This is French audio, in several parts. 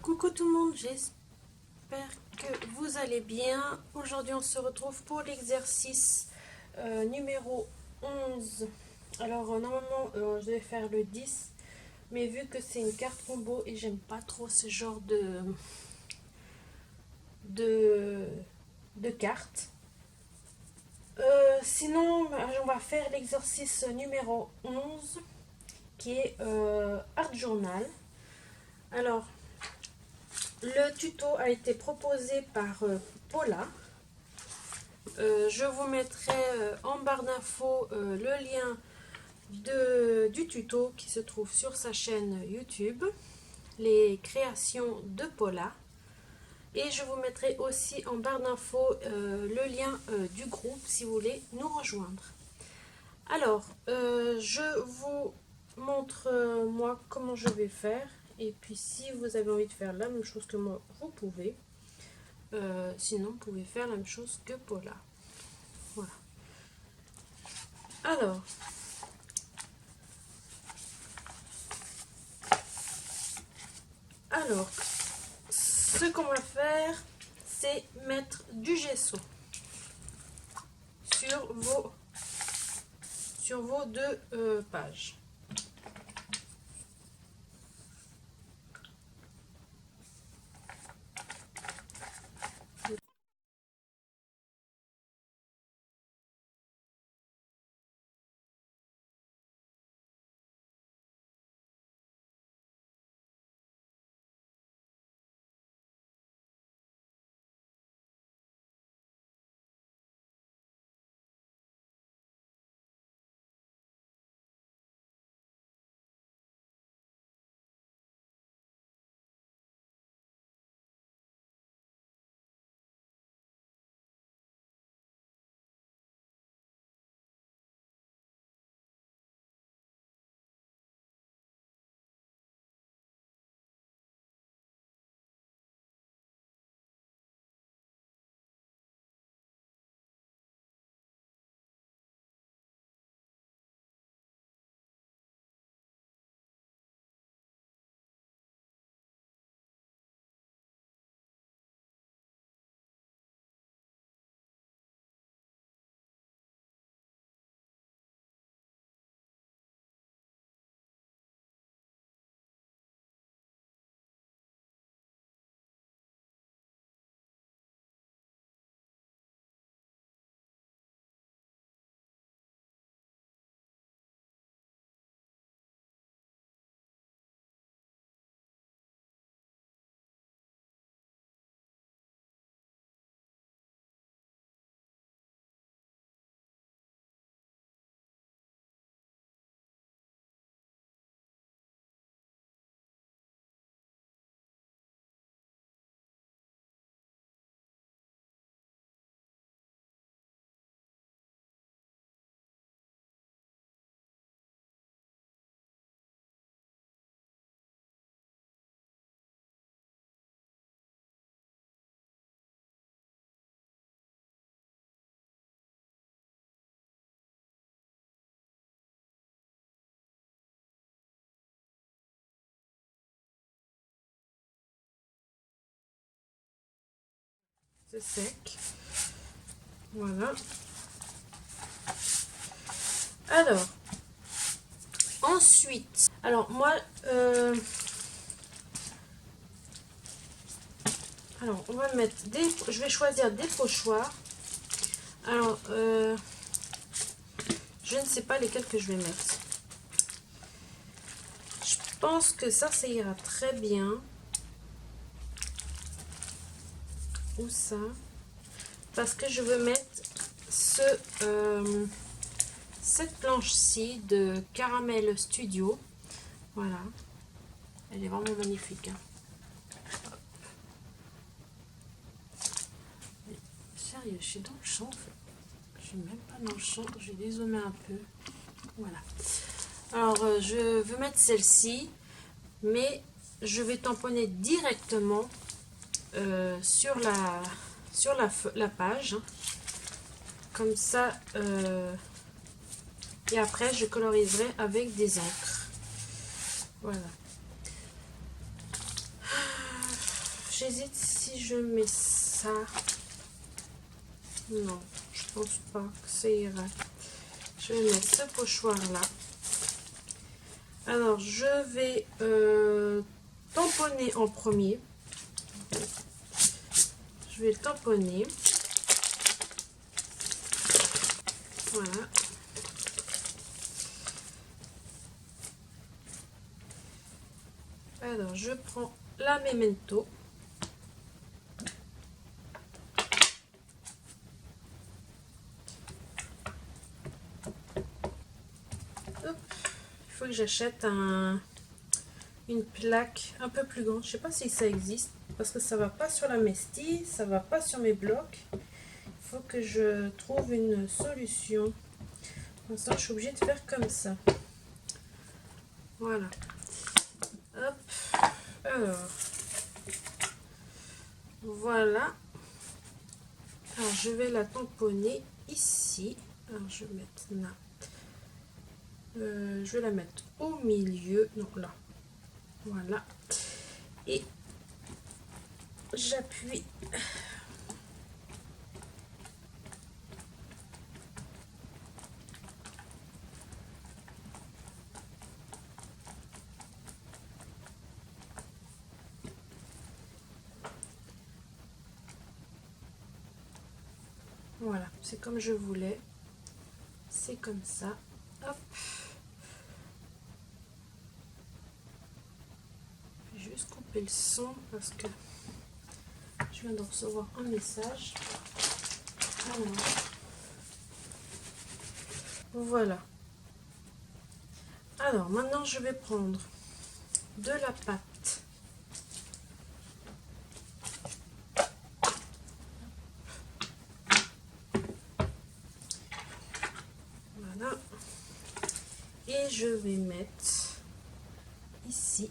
Coucou tout le monde, j'espère que vous allez bien. Aujourd'hui on se retrouve pour l'exercice numéro 11. Alors normalement je devais faire le 10, mais vu que c'est une carte combo et j'aime pas trop ce genre de, de cartes. Sinon on va faire l'exercice numéro 11 qui est Art Journal. Alors le tuto a été proposé par Paula. Je vous mettrai en barre d'infos le lien du tuto qui se trouve sur sa chaîne YouTube, les créations de Paula. Et je vous mettrai aussi en barre d'infos le lien du groupe si vous voulez nous rejoindre. Alors, je vous montre moi comment je vais faire. Et puis si vous avez envie de faire la même chose que moi, vous pouvez. Sinon, vous pouvez faire la même chose que Paula. Voilà. Alors, ce qu'on va faire, c'est mettre du gesso sur vos deux pages. C'est sec. Voilà. Alors, ensuite, alors moi, alors on va mettre je vais choisir des pochoirs. Alors, je ne sais pas lesquels que je vais mettre. Je pense que ça ira très bien. Ou ça. Parce que je veux mettre cette planche-ci de Caramel Studio. Voilà. Elle est vraiment magnifique. Sérieux, je suis dans le champ en fait. Je suis même pas dans le champ. J'ai dézoomé un peu. Voilà. Alors, je veux mettre celle-ci. Mais je vais tamponner directement sur la page. Comme ça. Et après, je coloriserai avec des encres. Voilà. j'hésite si je mets ça. Non, je pense pas que ça ira. Je vais mettre ce pochoir-là. Alors, je vais tamponner en premier. Je vais tamponner. Voilà. Alors, je prends la Memento. Hop. Il faut que j'achète une plaque un peu plus grande. Je sais pas si ça existe parce que ça va pas sur la Mesti, ça va pas sur mes blocs. Il faut que je trouve une solution. Pour l'instant, je suis obligée de faire comme ça. Voilà. Hop. Alors. Voilà. Alors, je vais la tamponner ici. Alors, je vais mettre là. Je vais la mettre au milieu. Non, là. Voilà. Et j'appuie. Voilà, c'est comme je voulais. C'est comme ça. Hop. Je vais juste couper le son parce que je viens de recevoir un message. Alors, voilà. Alors, maintenant, je vais prendre de la pâte. Voilà. Et je vais mettre ici.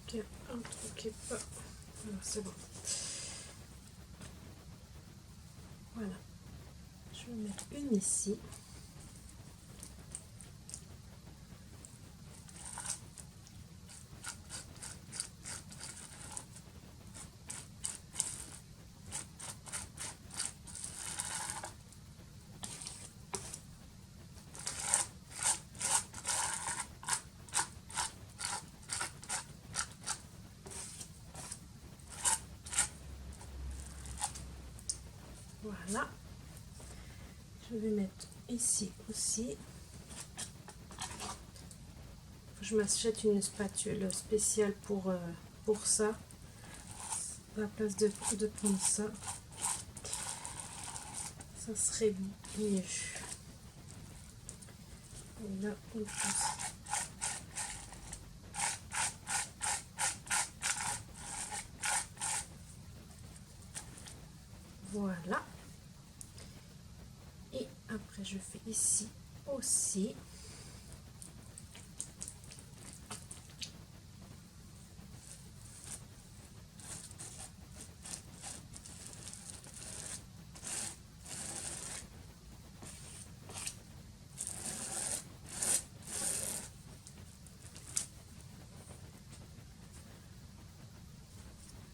J'ai un truc qui est pas... Voilà, c'est bon. Voilà. Je vais mettre une ici. Voilà. Je vais mettre ici aussi. Je m'achète une spatule spéciale pour ça. À la place de prendre ça. Ça serait mieux. Et là, on pousse. Voilà. Et après, je fais ici aussi.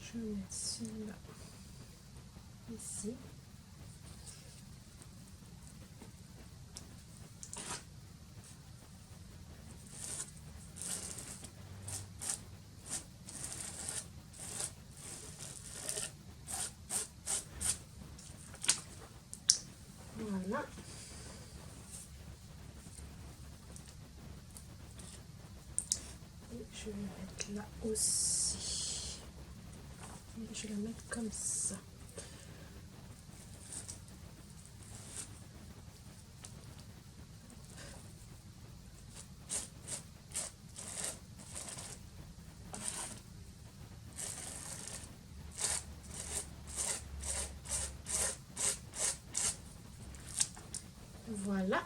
Je vais mettre celui-là ici. Voilà. Et je vais mettre là aussi. Et je vais la mettre comme ça. Voilà.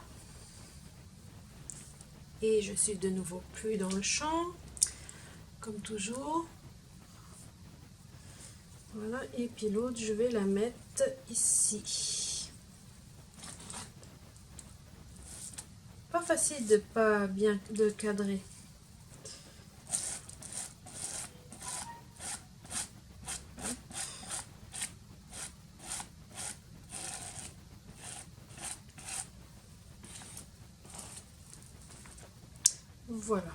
Et je suis de nouveau plus dans le champ, comme toujours. Voilà, et puis l'autre, je vais la mettre ici. Pas facile de pas bien de cadrer. Voilà.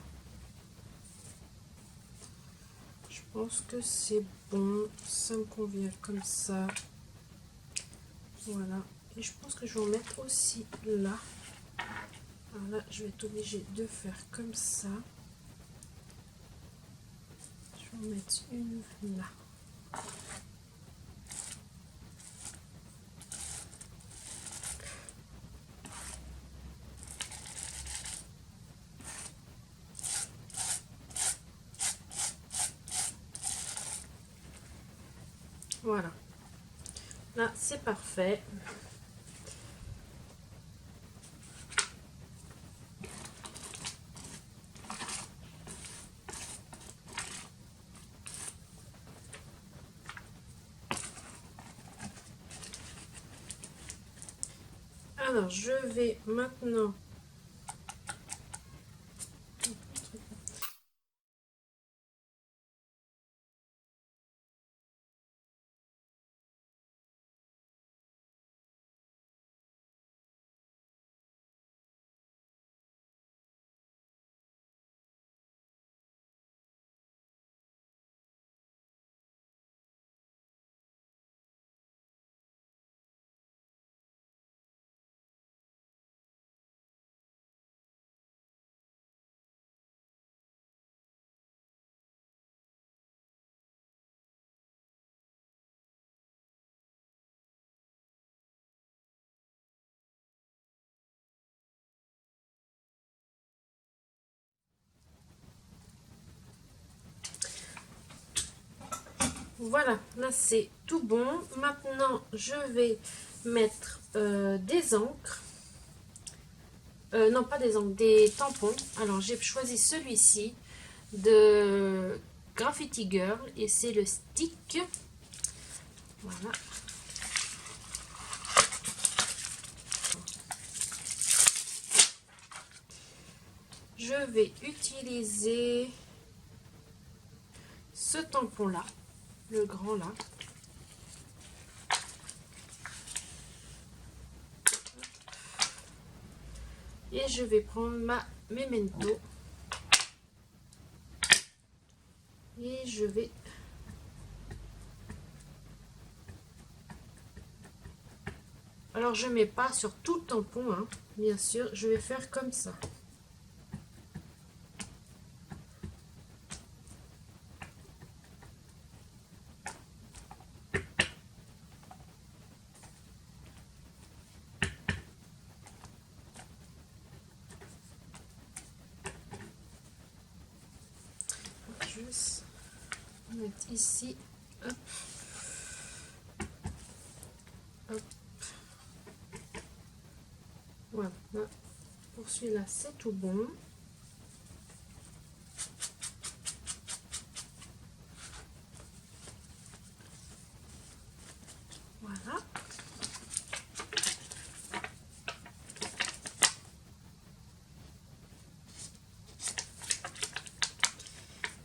Je pense que c'est bon. Ça me convient comme ça. Voilà. Et je pense que je vais en mettre aussi là. Alors là, je vais être obligée de faire comme ça. Je vais en mettre une là. Voilà. Là, c'est parfait. Alors, je vais maintenant voilà, là c'est tout bon. Maintenant, je vais mettre des encres. Non, pas des encres, des tampons. Alors, j'ai choisi celui-ci de Graffiti Girl et c'est le stick. Voilà. Je vais utiliser ce tampon-là, le grand là. Et je vais prendre ma Memento. Et je vais... Alors, je ne mets pas sur tout le tampon, hein, bien sûr. Je vais faire comme ça. Juste mettre ici. Hop. Hop. Voilà. Pour celui-là, c'est tout bon. Voilà.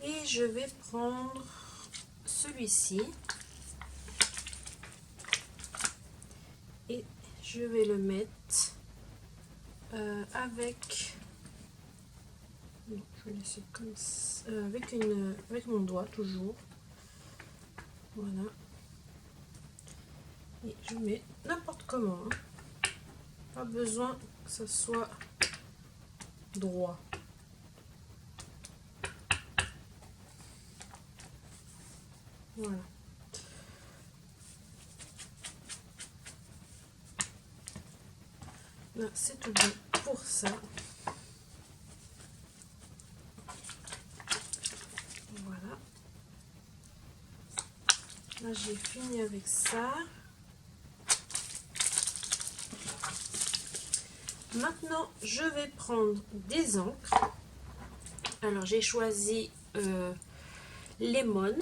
Et je vais prendre celui-ci. Et je vais le mettre avec... Non, je vais laisser comme ça. Avec mon doigt, toujours. Voilà. Et je mets n'importe comment. Hein. Pas besoin que ce soit droit. Voilà. Là, c'est tout bon pour ça. Voilà. Là, j'ai fini avec ça. Maintenant, je vais prendre des encres. Alors, j'ai choisi Lemon,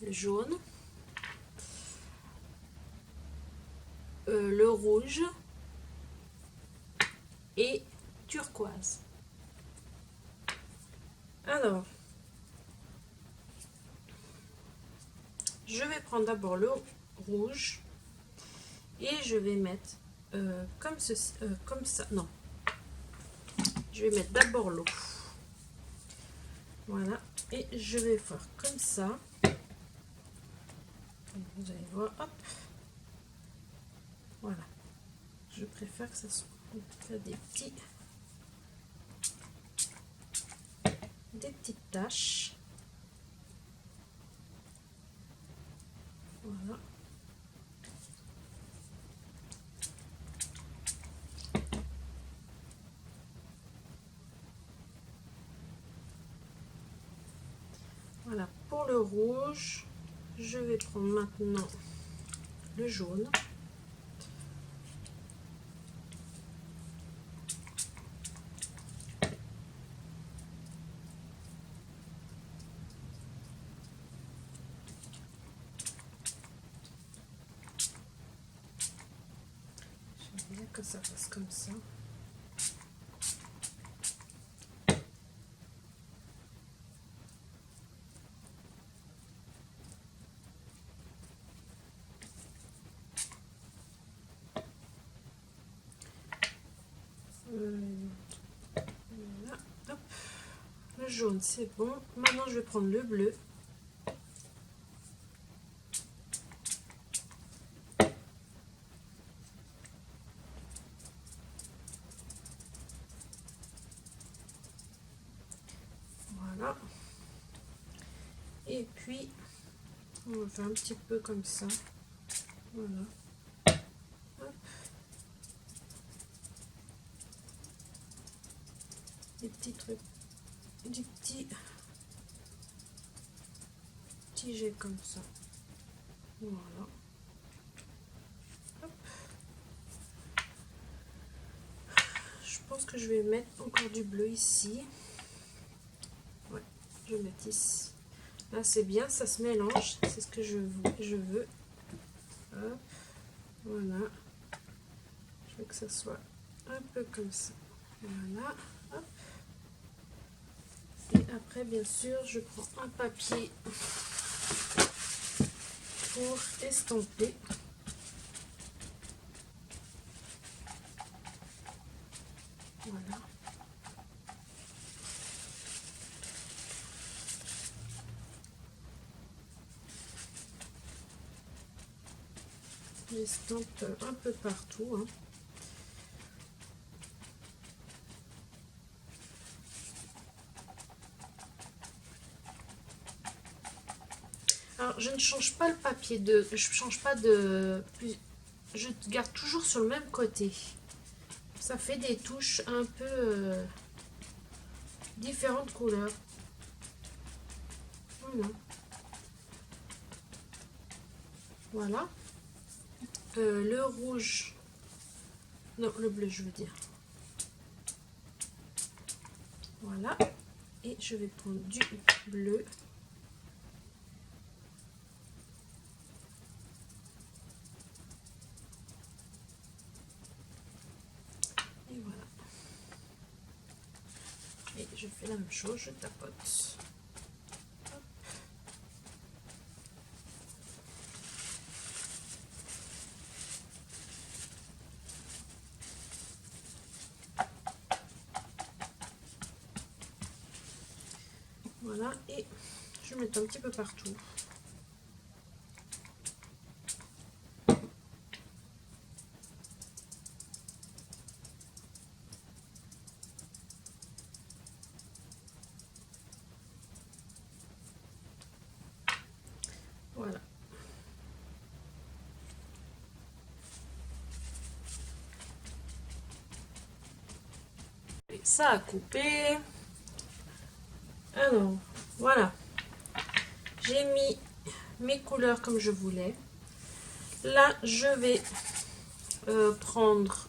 le jaune, le rouge et turquoise. Alors, je vais prendre d'abord le rouge et je vais mettre comme ça. Non, je vais mettre d'abord l'eau. Voilà, et je vais faire comme ça. Vous allez voir, hop, voilà. Je préfère que ça soit faire des petites taches. Voilà. Voilà, pour le rouge, je vais prendre maintenant le jaune. J'aime bien que ça fasse comme ça. Voilà, hop. Le jaune, c'est bon. Maintenant, je vais prendre le bleu. Voilà. Et puis, on va faire un petit peu comme ça. Voilà. Hop. Des petits trucs, du petit jet comme ça. Voilà. Hop. Je pense que je vais mettre encore du bleu ici. Ouais, je vais mettre ici. Là, c'est bien, ça se mélange. C'est ce que je veux. Hop. Voilà. Je veux que ça soit un peu comme ça. Voilà. Hop. Et après, bien sûr, je prends un papier pour estomper. Voilà. J'estompe un peu partout. Hein. Alors, je ne change pas le papier je change pas je garde toujours sur le même côté. Ça fait des touches un peu différentes couleurs. Voilà. Voilà. Le rouge, non, le bleu, je veux dire. Voilà. Et je vais prendre du bleu. Et voilà. Et je fais la même chose, je tapote. Hop. Voilà, et je mets un petit peu partout. Voilà. Et ça a coupé. Alors, voilà. J'ai mis mes couleurs comme je voulais. Là, je vais prendre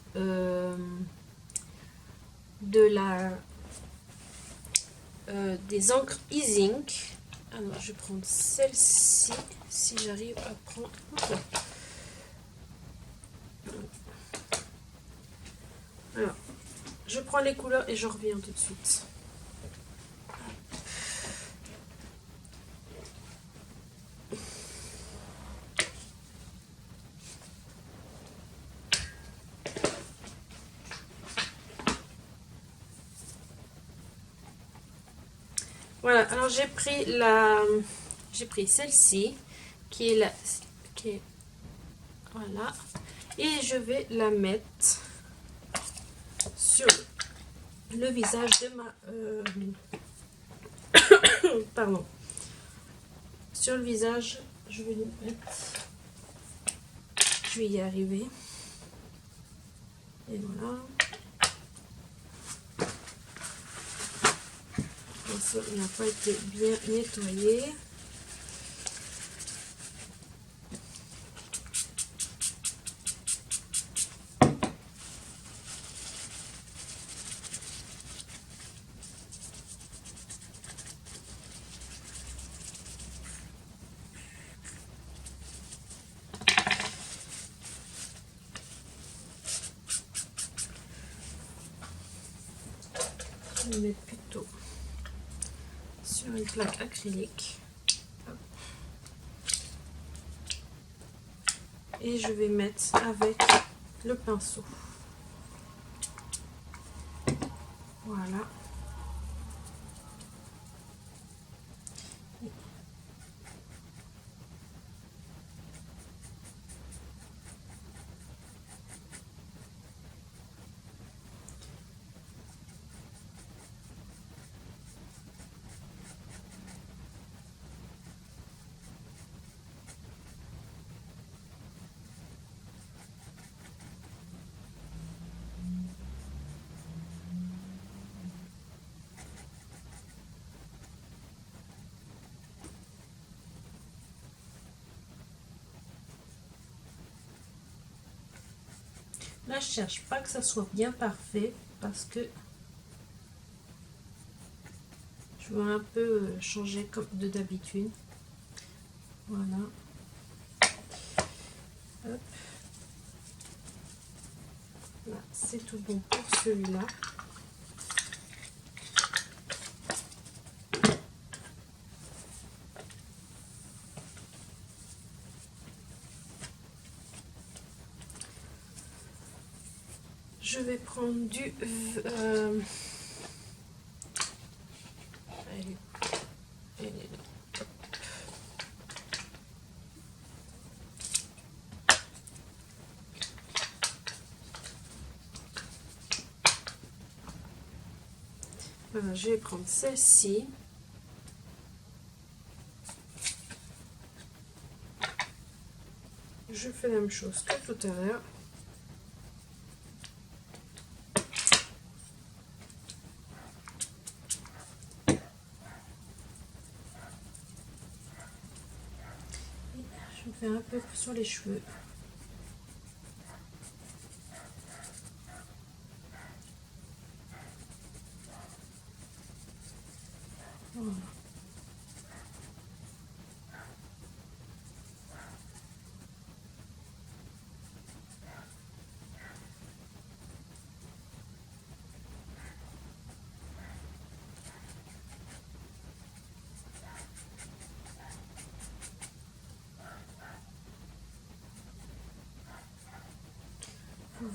des encres e-ink. Alors, je vais prendre celle-ci, si j'arrive à prendre. Alors, je prends les couleurs et je reviens tout de suite. Voilà, alors j'ai pris celle-ci qui est la, qui est, voilà, et je vais la mettre sur le visage de ma, pardon, sur le visage, je vais le mettre, je vais y arriver, et voilà. Ça, il n'a pas été bien nettoyé. Je vais le mettre plutôt sur une plaque acrylique. Hop. Et je vais mettre avec le pinceau. Voilà. Là, je cherche pas que ça soit bien parfait parce que je veux un peu changer comme de d'habitude. Voilà. Hop. Là, c'est tout bon pour celui-là. Je vais prendre du elle est là. Voilà, je vais prendre celle-ci. Je fais la même chose que tout à l'heure. Je fais un peu sur les cheveux. Voilà.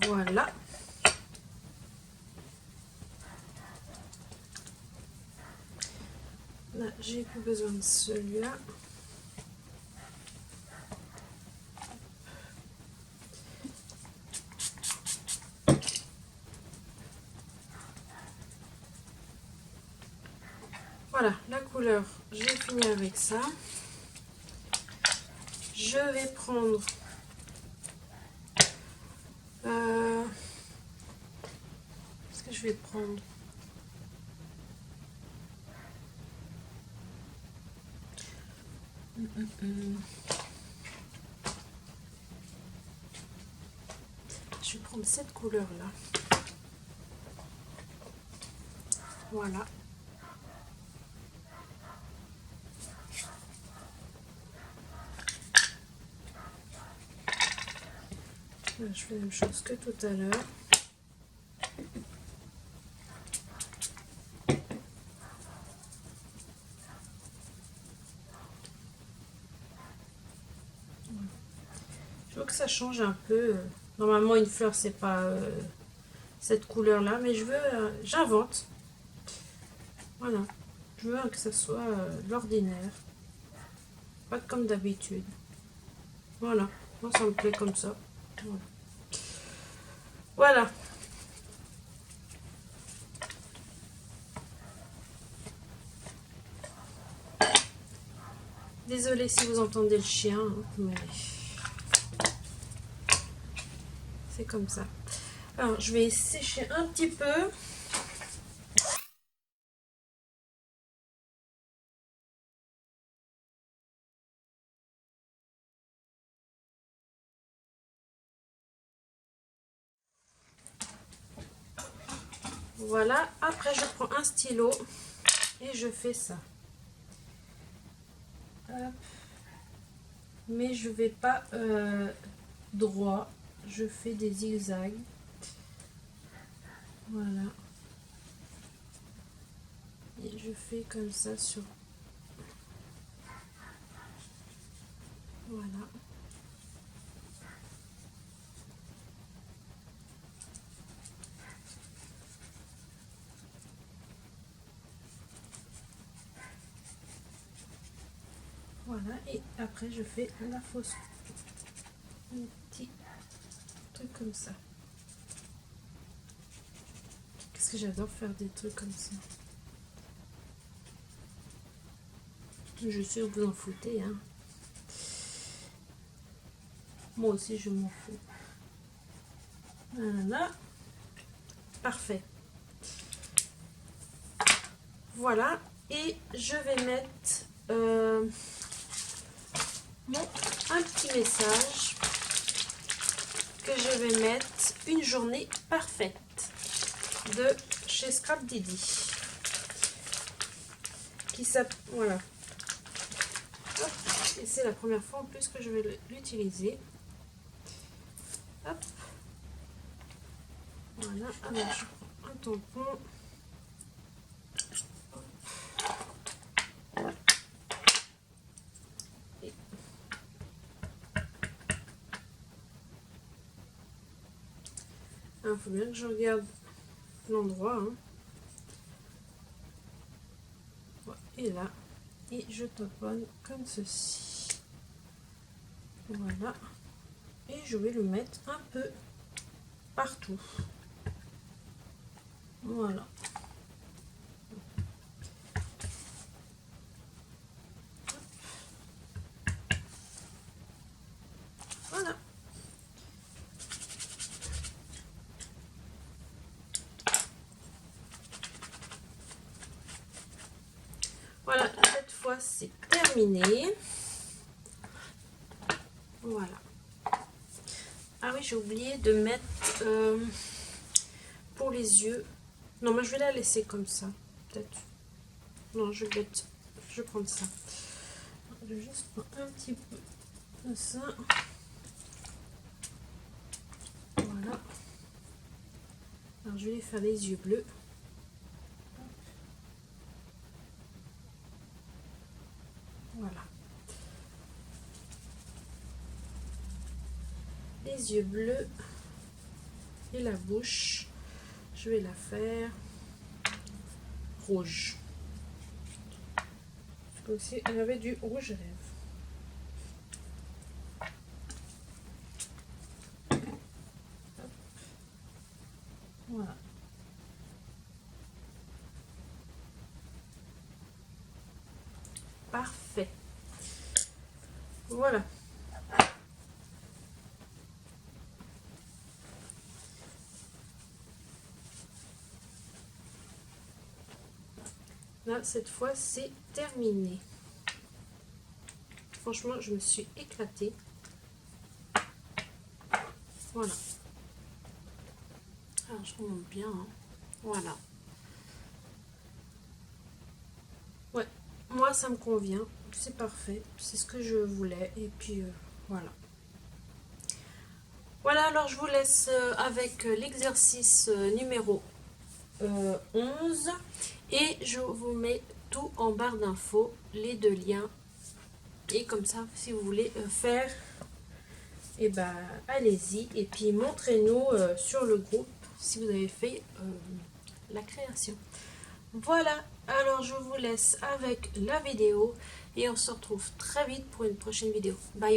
Voilà. Là, j'ai plus besoin de celui-là. Voilà, la couleur, j'ai fini avec ça. Je vais prendre ce que je vais prendre. Je vais prendre cette couleur-là. Voilà. Là, je fais la même chose que tout à l'heure. Je veux que ça change un peu. Normalement, une fleur, c'est pas cette couleur-là, mais je veux, j'invente. Voilà. Je veux que ça soit l'ordinaire. Pas comme d'habitude. Voilà. Moi, ça me plaît comme ça. Voilà. Voilà. Désolée si vous entendez le chien, hein, mais c'est comme ça. Alors, je vais sécher un petit peu. Voilà, après je prends un stylo et je fais ça. Hop. Mais je vais pas droit, je fais des zigzags. Voilà. Et je fais comme ça sur... Voilà. Voilà, et après je fais la fausse. Un petit truc comme ça. Qu'est-ce que j'adore faire des trucs comme ça. Je suis sûre que vous en foutez, hein. Moi aussi je m'en fous. Voilà. Parfait. Voilà. Et je vais mettre un petit message que je vais mettre une journée parfaite de chez Scrap Didi. Qui s'appelle... Voilà. Hop. Et c'est la première fois en plus que je vais l'utiliser. Hop. Voilà. Alors je prends un tampon. Il faut bien que je regarde l'endroit. Hein. Et là. Et je tamponne comme ceci. Voilà. Et je vais le mettre un peu partout. Voilà. Voilà. Voilà, cette fois c'est terminé. Voilà. Ah oui, j'ai oublié de mettre pour les yeux. Non, moi je vais la laisser comme ça. Peut-être. Non, je vais prendre ça. Je vais juste prendre un petit peu de ça. Voilà. Alors je vais faire les yeux bleus. Voilà. Les yeux bleus et la bouche, je vais la faire rouge. Comme si elle avait du rouge à lèvres. Voilà. Parfait. Voilà. Là, cette fois, c'est terminé. Franchement, je me suis éclatée. Voilà. Alors, je remonte bien. Hein. Voilà. Ouais, moi, ça me convient. C'est parfait. C'est ce que je voulais. Et puis, voilà. Voilà, alors je vous laisse avec l'exercice numéro 11. Et je vous mets tout en barre d'infos, les deux liens. Et comme ça, si vous voulez faire, et ben allez-y. Et puis montrez-nous sur le groupe si vous avez fait la création. Voilà, alors je vous laisse avec la vidéo et on se retrouve très vite pour une prochaine vidéo. Bye bye.